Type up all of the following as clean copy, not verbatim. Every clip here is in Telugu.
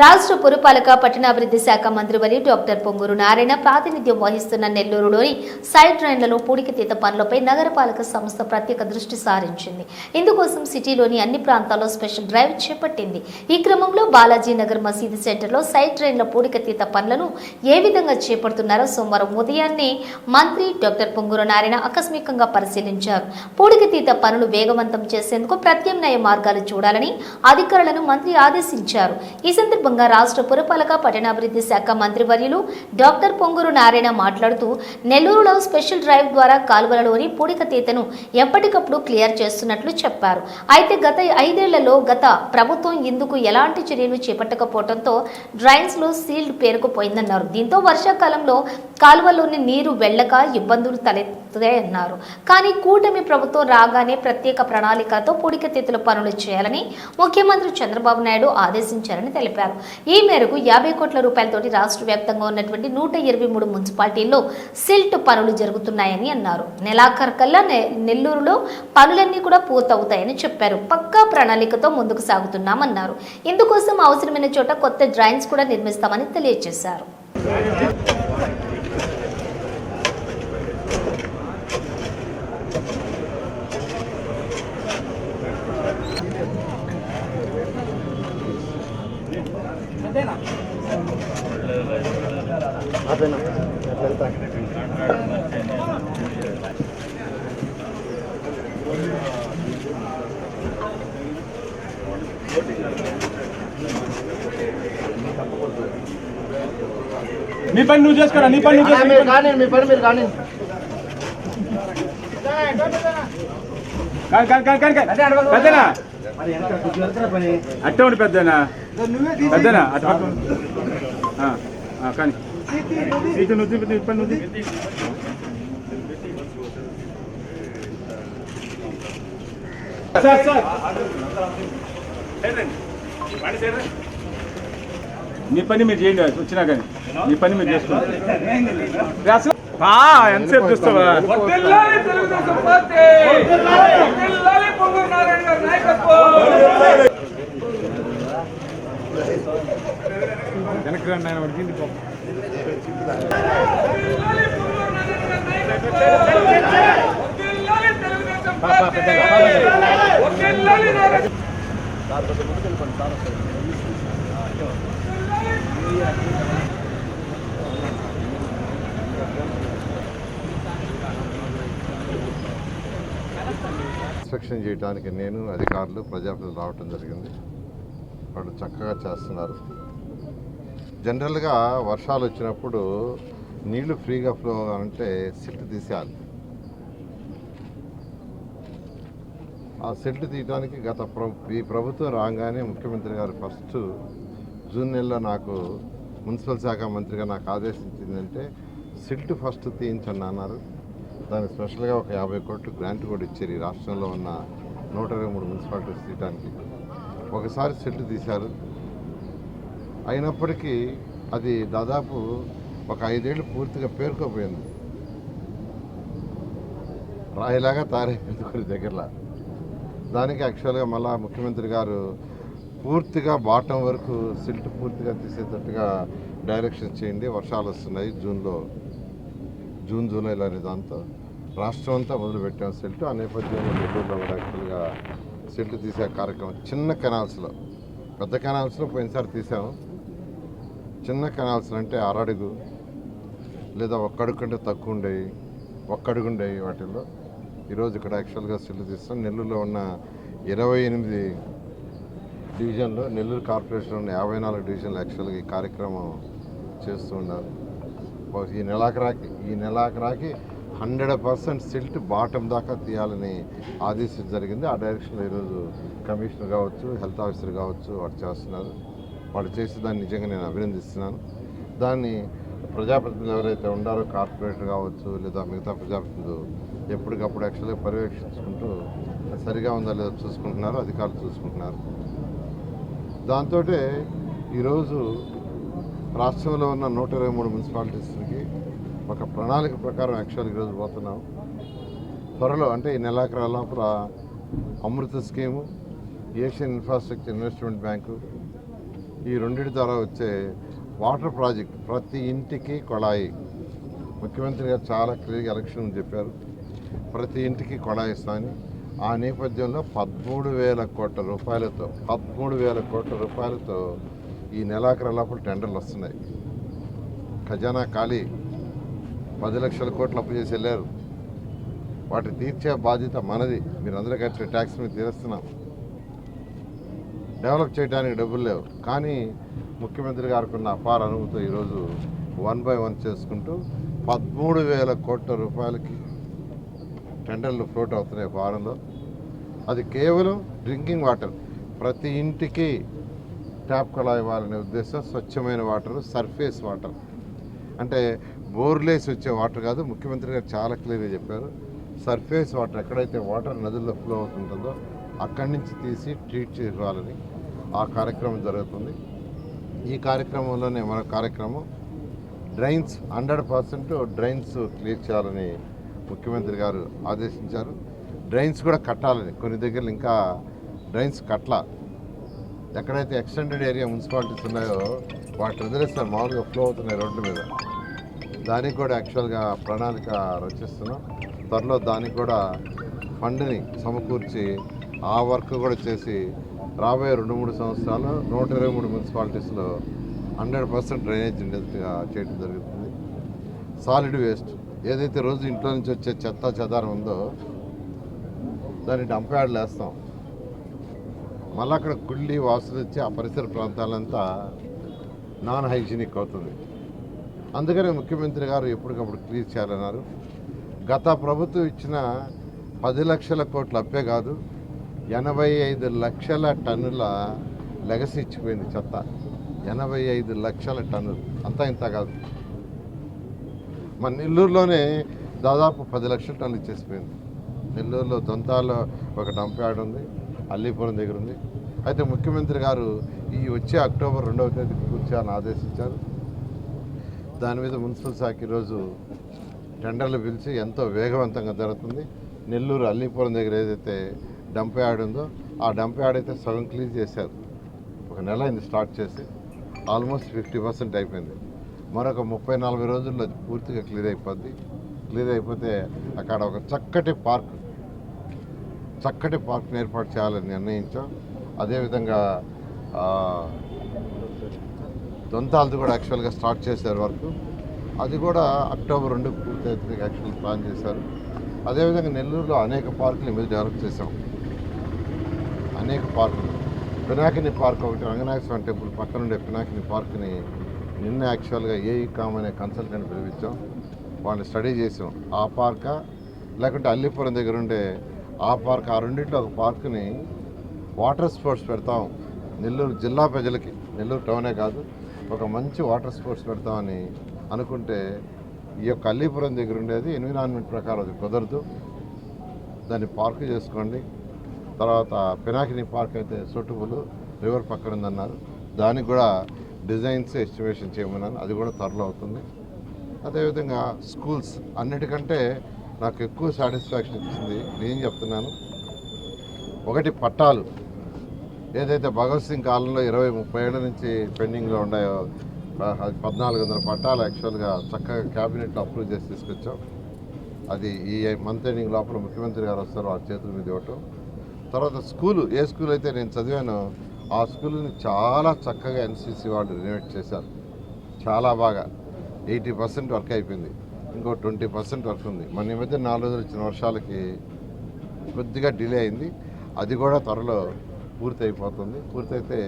రాష్ట్ర పురపాలక పట్టణాభివృద్ధి శాఖ మంత్రివర్యులు డాక్టర్ పొంగూరు నారాయణ ప్రాతినిధ్యం వహిస్తున్న నెల్లూరులోని సైడ్ డ్రైన్లలో పూడికతీత పనులపై నగరపాలక సంస్థ ప్రత్యేక దృష్టి సారించింది. ఇందుకోసం సిటీలోని అన్ని ప్రాంతాల్లో స్పెషల్ డ్రైవ్ చేపట్టింది. ఈ క్రమంలో బాలాజీ నగర్ మసీదు సెంటర్లో సైడ్ డ్రైన్ల పూడికతీత పనులను ఏ విధంగా చేపడుతున్నారో సోమవారం ఉదయాన్నే మంత్రి డాక్టర్ పొంగూరు నారాయణ ఆకస్మికంగా పరిశీలించారు. పూడికతీత పనులు వేగవంతం చేసేందుకు ప్రత్యామ్నాయ మార్గాలు చూడాలని అధికారులను మంత్రి ఆదేశించారు. ఈ సందర్భంగా రాష్ట్ర పురపాలక పట్టణాభివృద్ధి శాఖ మంత్రివర్యులు డాక్టర్ పొంగూరు నారాయణ మాట్లాడుతూ నెల్లూరులో స్పెషల్ డ్రైవ్ ద్వారా కాలువలలోని పూడికతీతను ఎప్పటికప్పుడు క్లియర్ చేస్తున్నట్లు చెప్పారు. అయితే గత 5 ఏళ్లలో గత ప్రభుత్వం ఇందుకు ఎలాంటి చర్యలు చేపట్టకపోవడంతో డ్రైన్స్ లో సీల్డ్ పేరుకుపోయిందన్నారు. దీంతో వర్షాకాలంలో కాలువలోని నీరు వెళ్లక ఇబ్బందులు తలెత్తాయన్నారు. కానీ కూటమి ప్రభుత్వం రాగానే ప్రత్యేక ప్రణాళికతో పూడికతీతల పనులు చేయాలని ముఖ్యమంత్రి చంద్రబాబు నాయుడు ఆదేశించారని తెలిపారు. ఈ మేరకు 50 కోట్ల రూపాయలతోటి రాష్ట్ర వ్యాప్తంగా ఉన్నటువంటి 123 మున్సిపాలిటీల్లో సిల్ట్ పనులు జరుగుతున్నాయని అన్నారు. నెలాఖరుకల్లా నెల్లూరులో పనులన్నీ కూడా పూర్తవుతాయని చెప్పారు. పక్కా ప్రణాళికతో ముందుకు సాగుతున్నామన్నారు. ఇందుకోసం అవసరమైన చోట కొత్త డ్రైన్స్ కూడా నిర్మిస్తామని తెలియజేశారు. నీ పని నువ్వు చేసుకోరా, నీ పని నువ్వు కానీ మీ పని మీరు కానీ పెద్దనా అట్టే ఉండి పెద్దనా పెద్దనా అటు కానీ సీటు నువ్వు పని నువ్వు నీ పని మీరు చేయండి. వచ్చినా కానీ నీ పని మీరు చేసుకోండి. ఎంతసేపు చూస్తావా? వెనక్కి రండి ఆయన వాడికి ఇన్స్పెక్షన్ చేయడానికి నేను అధికారులు ప్రజాప్రతినిధులు రావటం జరిగింది. వాళ్ళు చక్కగా చేస్తున్నారు. జనరల్గా వర్షాలు వచ్చినప్పుడు నీళ్లు ఫ్రీగా ఫ్లో అవ్వాలంటే సిల్ట్ తీసేయాలి. ఆ సిల్ట్ తీయడానికి ఈ ప్రభుత్వం రాగానే ముఖ్యమంత్రి గారు ఫస్ట్ జూన్ నెలలో నాకు మున్సిపల్ శాఖ మంత్రిగా నాకు ఆదేశించిందంటే సిల్ట్ ఫస్ట్ తీయించండి అన్నారు. దానికి స్పెషల్గా ఒక 50 కోట్లు గ్రాంట్ కూడా ఇచ్చారు. ఈ రాష్ట్రంలో ఉన్న 123 మున్సిపాలిటీస్ తీయడానికి ఒకసారి సిల్ట్ తీశారు. అయినప్పటికీ అది దాదాపు ఒక 5 ఏళ్ళు పూర్తిగా పేరుకోపోయింది, రాయిలాగా తయారైపోయింది కొన్ని దగ్గరలో. దానికి యాక్చువల్గా మళ్ళా ముఖ్యమంత్రి గారు పూర్తిగా బాటం వరకు సిల్ట్ పూర్తిగా తీసేటట్టుగా డైరెక్షన్ చేయండి, వర్షాలు వస్తున్నాయి జూన్ జూలైలో అనే దాంతో రాష్ట్రం అంతా మొదలుపెట్టాం సిల్ట్. ఆ నేపథ్యంలో నెల్లూరులో కూడా యాక్చువల్గా సిల్ట్ తీసే కార్యక్రమం చిన్న కెనాల్స్లో, పెద్ద కెనాల్స్లో పోయినసారి తీసాము. చిన్న కెనాల్స్లో అంటే అరడుగు లేదా ఒక్కడుగు కంటే తక్కువ ఉండేవి, ఒక్కడుగు ఉండేవి. వాటిల్లో ఈరోజు ఇక్కడ యాక్చువల్గా సిల్ట్ తీస్తాం. నెల్లూరులో ఉన్న 28 డివిజన్లో, నెల్లూరు కార్పొరేషన్లో ఉన్న 54 డివిజన్లు యాక్చువల్గా ఈ కార్యక్రమం చేస్తూ ఉన్నారు. ఈ నెలాఖరాకి 100% సిల్ట్ బాటం దాకా తీయాలని ఆదేశం జరిగింది. ఆ డైరెక్షన్లో ఈరోజు కమిషనర్ కావచ్చు, హెల్త్ ఆఫీసర్ కావచ్చు వాడు చేస్తున్నారు. వాళ్ళు చేసి దాన్ని నిజంగా నేను అభినందిస్తున్నాను. దాన్ని ప్రజాప్రతినిధులు ఎవరైతే ఉండారో కార్పొరేటర్ కావచ్చు లేదా మిగతా ప్రజాప్రతినిధులు ఎప్పటికప్పుడు యాక్చువల్గా పర్యవేక్షించుకుంటూ సరిగా ఉందా లేదా చూసుకుంటున్నారు, అధికారులు చూసుకుంటున్నారు. దాంతో ఈరోజు రాష్ట్రంలో ఉన్న 123 మున్సిపాలిటీస్కి ఒక ప్రణాళిక ప్రకారం యాక్చువల్గా ఈరోజు పోతున్నాం. త్వరలో అంటే ఈ నెలాఖరు లోపల Amrut scheme, Asian infrastructure investment bank, ఈ రెండింటి ద్వారా వచ్చే వాటర్ ప్రాజెక్ట్ ప్రతి ఇంటికి కొళాయి. ముఖ్యమంత్రి గారు చాలా క్లియర్గా ఎలక్షన్ చెప్పారు, ప్రతి ఇంటికి కొళాయి ఇస్తామని. ఆ నేపథ్యంలో 13,000 కోట్ల రూపాయలతో ఈ నెలాఖరు లోపల టెండర్లు వస్తున్నాయి. ఖజానా ఖాళీ, 10 లక్షల కోట్లు అప్పు చేసి వెళ్ళారు. వాటిని తీర్చే బాధ్యత మనది. మీరందరూ కట్టిన ట్యాక్స్ మీద తీరుస్తున్నాం. డెవలప్ చేయడానికి డబ్బులు లేవు, కానీ ముఖ్యమంత్రి గారికి ఉన్న అపార అనుభూతితో ఈరోజు 1 by 1 చేసుకుంటూ 13,000 కోట్ల రూపాయలకి టెండర్లు ఫ్లోట్ అవుతున్నాయి వారంలో. అది కేవలం డ్రింకింగ్ వాటర్, ప్రతి ఇంటికి ట్యాప్ కొళాయి ఇవ్వాలనే ఉద్దేశం. స్వచ్ఛమైన వాటర్, సర్ఫేస్ వాటర్, అంటే బోర్లేసి వచ్చే వాటర్ కాదు. ముఖ్యమంత్రి గారు చాలా క్లియర్గా చెప్పారు, సర్ఫేస్ వాటర్ ఎక్కడైతే వాటర్ నదుల్లో ఫ్లో అవుతుంటుందో అక్కడి నుంచి తీసి ట్రీట్ చేయాలని ఆ కార్యక్రమం జరుగుతుంది. ఈ కార్యక్రమంలోనే మరొక కార్యక్రమం డ్రైన్స్, 100% డ్రైన్స్ క్లియర్ చేయాలని ముఖ్యమంత్రి గారు ఆదేశించారు. డ్రైన్స్ కూడా కట్టాలని, కొన్ని దగ్గరలు ఇంకా డ్రైన్స్ కట్ల. ఎక్కడైతే ఎక్స్టెండెడ్ ఏరియా మున్సిపాలిటీస్ ఉన్నాయో వాటి వదిలేస్తారు, మామూలుగా ఫ్లో అవుతున్నాయి రోడ్ల మీద. దానికి కూడా యాక్చువల్గా ప్రణాళిక రచిస్తున్నాం. త్వరలో దానికి కూడా ఫండ్ని సమకూర్చి ఆ వర్క్ కూడా చేసి రాబోయే 2-3 సంవత్సరాలు 123 మున్సిపాలిటీస్లో 100% డ్రైనేజ్ ఉండేట్టుగా చేయడం జరుగుతుంది. సాలిడ్ వేస్ట్ ఏదైతే రోజు ఇంట్లో నుంచి వచ్చే చెత్త చెదారం ఉందో దాన్ని డంప్ యార్డ్లు వేస్తాం. మళ్ళీ అక్కడ కుళ్ళి వాసన వచ్చి ఆ పరిసర ప్రాంతాలంతా నాన్ హైజీనిక్ అవుతుంది. అందుకనే ముఖ్యమంత్రి గారు ఎప్పటికప్పుడు క్లియర్ చేయాలన్నారు. గత ప్రభుత్వం ఇచ్చిన 10 లక్షల కోట్ల అప్పే కాదు, 85 లక్షల టన్నుల లెగసీ ఇచ్చిపోయింది చెత్త. 85 లక్షల టన్నులు, అంతా ఇంత కాదు. మన నెల్లూరులోనే దాదాపు 10 లక్షల టన్నులు ఇచ్చేసిపోయింది. నెల్లూరులో దొంతాల్లో ఒక డంప్ యార్డ్ ఉంది, అల్లీపురం దగ్గర ఉంది. అయితే ముఖ్యమంత్రి గారు ఈ వచ్చే అక్టోబర్ 2వ తేదీకి పూర్తి చేయాలని ఆదేశించారు. దాని మీద మున్సిపల్ శాఖ ఈరోజు టెండర్లు పిలిచి ఎంతో వేగవంతంగా జరుగుతుంది. నెల్లూరు అల్లీపురం దగ్గర ఏదైతే డంప్ యార్డ్ ఉందో ఆ డంప్ యార్డ్ అయితే సగం క్లీన్ చేశారు. ఒక నెల అయింది స్టార్ట్ చేసి, ఆల్మోస్ట్ 50% అయిపోయింది. మరొక 30-40 రోజుల్లో అది పూర్తిగా క్లియర్ అయిపోద్ది. క్లియర్ అయిపోతే అక్కడ ఒక చక్కటి పార్క్ని ఏర్పాటు చేయాలని నిర్ణయించాం. అదేవిధంగా దొంతాలది కూడా యాక్చువల్గా స్టార్ట్ చేశారు వర్క్. అది కూడా అక్టోబర్ 2కి పూర్తి యాక్చువల్ ప్లాన్ చేశారు. అదేవిధంగా నెల్లూరులో అనేక పార్కులు మీద డెవలప్ చేశాం. అనేక పార్కులు, పినాకిని పార్క్ ఒకటి, రంగనాథ స్వామి టెంపుల్ పక్కన ఉండే పినాకిని పార్క్ని నిన్న యాక్చువల్గా ఏఈకామ్ అనే కన్సల్టెంట్ పిలిపించాం. వాళ్ళని స్టడీ చేసాం. ఆ పార్కా లేకుంటే అల్లీపురం దగ్గర ఉండే ఆ పార్క్, ఆ రెండింటిలో ఒక పార్క్ని వాటర్ స్పోర్ట్స్ పెడతాం. నెల్లూరు జిల్లా ప్రజలకి, నెల్లూరు టౌనే కాదు, ఒక మంచి వాటర్ స్పోర్ట్స్ పెడతామని అనుకుంటే ఈ యొక్క అల్లీపురం దగ్గర ఉండేది ఎన్విరాన్మెంట్ ప్రకారం అది కుదరదు, దాన్ని పార్క్ చేసుకోండి. తర్వాత పినాకిని పార్క్ అయితే సూటబుల్, రివర్ పక్కన ఉందన్నారు. దానికి కూడా డిజైన్స్ ఎస్టిమేషన్ చేయమన్నాను, అది కూడా త్వరలో అవుతుంది. అదేవిధంగా స్కూల్స్, అన్నిటికంటే నాకు ఎక్కువ సాటిస్ఫాక్షన్ ఇచ్చింది నేను చెప్తున్నాను, ఒకటి పట్టాలు. ఏదైతే భగత్ సింగ్ కాలంలో 20-30 ఏళ్ళ నుంచి పెండింగ్లో ఉన్నాయో 1400 పట్టాలు యాక్చువల్గా చక్కగా క్యాబినెట్లో అప్రూవ్ చేసి తీసుకొచ్చాం. అది ఈ మంత్ ఎండింగ్ లోపల ముఖ్యమంత్రి గారు వస్తారు, ఆ చేతుల మీద ఇవ్వటం. తర్వాత స్కూలు, ఏ స్కూల్ అయితే నేను చదివానో ఆ స్కూల్ని చాలా చక్కగా ఎన్సీసీ వాళ్ళు రినోవేట్ చేశారు. చాలా బాగా 80% వర్క్ అయిపోయింది. ఇంకో 20% వర్క్ ఉంది. మన ఈ మధ్య 4 రోజులు ఇచ్చిన వర్షాలకి కొద్దిగా డిలే అయింది. అది కూడా త్వరలో పూర్తి అయిపోతుంది. పూర్తయితే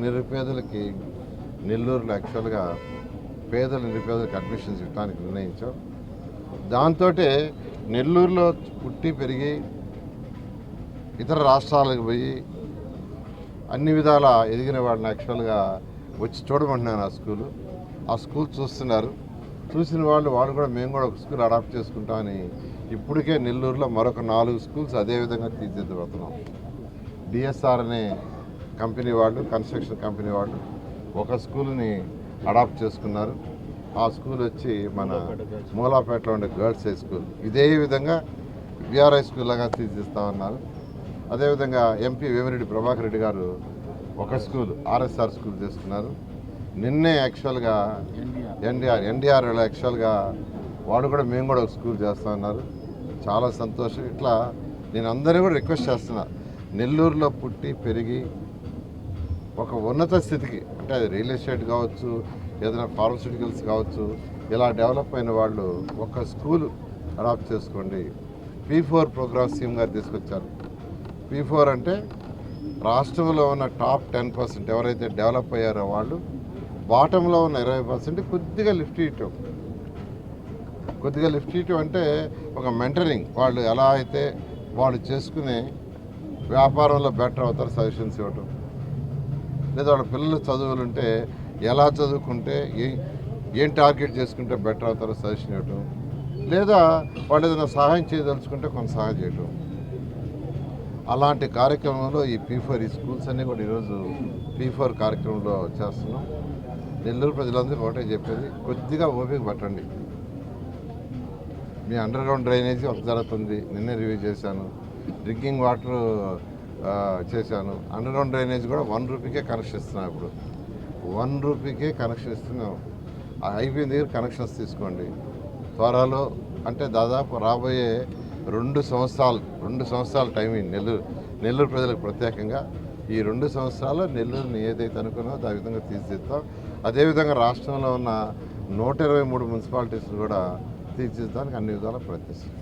నిరుపేదలకి నెల్లూరులో యాక్చువల్గా నిరుపేదలకు అడ్మిషన్స్ ఇవ్వడానికి నిర్ణయించాం. దాంతో నెల్లూరులో పుట్టి పెరిగి ఇతర రాష్ట్రాలకు పోయి అన్ని విధాల ఎదిగిన వాళ్ళని యాక్చువల్గా వచ్చి చూడమంటున్నాను. ఆ స్కూల్ చూస్తున్నారు. చూసిన వాళ్ళు కూడా మేము కూడా ఒక స్కూల్ అడాప్ట్ చేసుకుంటామని ఇప్పటికే నెల్లూరులో మరొక 4 స్కూల్స్ అదేవిధంగా తీర్చిదిద్దుతున్నాం. డిఎస్ఆర్ అనే కంపెనీ వాళ్ళు, కన్స్ట్రక్షన్ కంపెనీ వాళ్ళు ఒక స్కూల్ని అడాప్ట్ చేసుకున్నారు. ఆ స్కూల్ వచ్చి మన మూలాపేటలో ఉండే గర్ల్స్ హై స్కూల్. ఇదే విధంగా విఆర్ఐ స్కూల్ లాగా తీర్చిస్తామన్నారు. అదేవిధంగా ఎంపీ వేమిరెడ్డి ప్రభాకర్ రెడ్డి గారు ఒక స్కూల్ ఆర్ఎస్ఆర్ స్కూల్ తీసుకున్నారు. నిన్నే యాక్చువల్గా ఎన్డీఆర్లో యాక్చువల్గా వాడు కూడా మేము కూడా ఒక స్కూల్ చేస్తా ఉన్నారు. చాలా సంతోషం. ఇట్లా నేను అందరినీ కూడా రిక్వెస్ట్ చేస్తున్నా, నెల్లూరులో పుట్టి పెరిగి ఒక ఉన్నత స్థితికి, అంటే అది రియల్ ఎస్టేట్ కావచ్చు, ఏదైనా ఫార్మస్యూటికల్స్ కావచ్చు, ఇలా డెవలప్ అయిన వాళ్ళు ఒక స్కూల్ అడాప్ట్ చేసుకోండి. P4 ప్రోగ్రామ్ సీఎం గారు తీసుకొచ్చారు. P4 అంటే రాష్ట్రంలో ఉన్న టాప్ 10% ఎవరైతే డెవలప్ అయ్యారో వాళ్ళు, బాటంలో ఉన్న 20% కొద్దిగా లిఫ్ట్ ఇవ్వటం. అంటే ఒక మెంటరింగ్, వాళ్ళు ఎలా అయితే వాళ్ళు చేసుకునే వ్యాపారంలో బెటర్ అవుతారు సజెషన్స్ ఇవ్వటం. లేదా వాళ్ళ పిల్లలు చదువులుంటే ఎలా చదువుకుంటే ఏం టార్గెట్ చేసుకుంటే బెటర్ అవుతారో సజెషన్ ఇవ్వటం. లేదా వాళ్ళు ఏదైనా సహాయం చేయదలుచుకుంటే కొంత సహాయం చేయటం. అలాంటి కార్యక్రమంలో ఈ P4 ఈ స్కూల్స్ అన్నీ కూడా ఈరోజు P4 కార్యక్రమంలో చేస్తున్నాం. నెల్లూరు ప్రజలందరికీ ఒకటే చెప్పేది, కొద్దిగా ఓపిక పట్టండి. మీ అండర్ గ్రౌండ్ డ్రైనేజీ ఒక జరుగుతుంది, నిన్నే రివ్యూ చేశాను. డ్రింకింగ్ వాటర్ చేశాను. అండర్ గ్రౌండ్ డ్రైనేజ్ కూడా 1 రూపీకే కనెక్షన్ ఇస్తున్నాం. ఇప్పుడు 1 రూపీకే కనెక్షన్ ఇస్తున్నాం. అయిపోయిన దగ్గర కనెక్షన్స్ తీసుకోండి త్వరలో. అంటే దాదాపు రాబోయే 2 సంవత్సరాల టైమింగ్ నెల్లూరు ప్రజలకు ప్రత్యేకంగా. ఈ 2 సంవత్సరాలు నెల్లూరుని ఏదైతే అనుకున్నామో ఆ విధంగా తీర్చిదిద్దాం. అదేవిధంగా రాష్ట్రంలో ఉన్న 123 మున్సిపాలిటీస్ కూడా తీర్చిదిద్దడానికి అన్ని విధాలా ప్రయత్నిస్తాం.